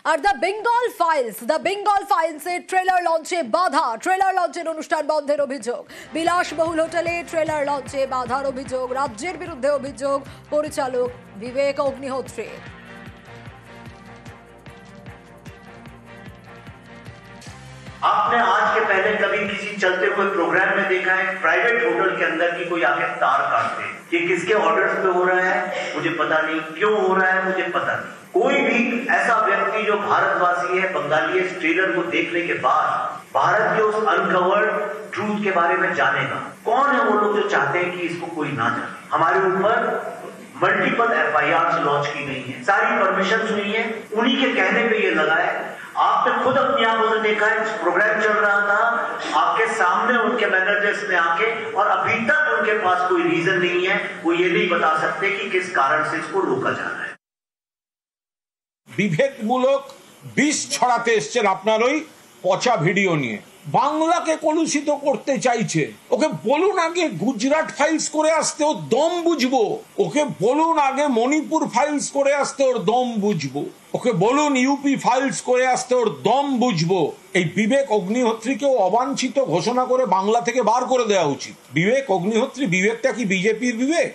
Are the Bengal ফাইলসের trailer লঞ্চে বাধা, trailer লঞ্চের অনুষ্ঠান বন্ধের অভিযোগ। বিলাসবহুল হোটেলে ট্রেলার লঞ্চে বাধার অভিযোগ, রাজ্যের বিরুদ্ধে অভিযোগ পরিচালক বিবেক অগ্নিহোত্রী। आपने आज के पहले कभी किसी चलते हुए प्रोग्राम में देखा है प्राइवेट होटल के अंदर की कोई आके तार काटते हैं? ये किसके ऑर्डर्स पे हो रहा है मुझे पता नहीं, क्यों हो रहा है मुझे पता नहीं। कोई भी ऐसा व्यक्ति जो भारतवासी है, बंगाली है, इस ट्रेलर को देखने के बाद भारत के उस अनकवर्ड ट्रूथ के बारे में जानेगा। कौन है वो लोग जो चाहते हैं कि इसको कोई ना जाने। हमारे ऊपर मल्टीपल FIR लॉन्च की गई है, सारी परमिशन हुई है, उन्हीं के कहने पे ये लगा है। आपने खुद अपनी आंखों से देखा है, प्रोग्राम चल रहा था, आपके सामने उनके मैनेजर्स ने आके, और अभी तक उनके पास कोई रीजन नहीं है, वो ये नहीं बता सकते कि किस कारण से इसको रोका जा रहा है। বিভেদমূলক বিষ ছড়াতে এসছেন আপনার ওই পচা ভিডিও নিয়ে, বাংলাকে কলুষিত করতে চাইছে। ওকে বলুন আগে গুজরাট ফাইলস করে আসতে, ওর দম বুঝবো। ওকে বলুন আগে মণিপুর ফাইলস করে আসতে, ওর দম বুঝবো। ওকে বলুন ইউপি ফাইলস করে আসতে, ওর দম বুঝবো। এই বিবেক অগ্নিহোত্রীকেও অবাঞ্ছিত ঘোষণা করে বাংলা থেকে বার করে দেওয়া উচিত। বিবেক অগ্নিহোত্রী বিবেকটা কি বিজেপির বিবেক?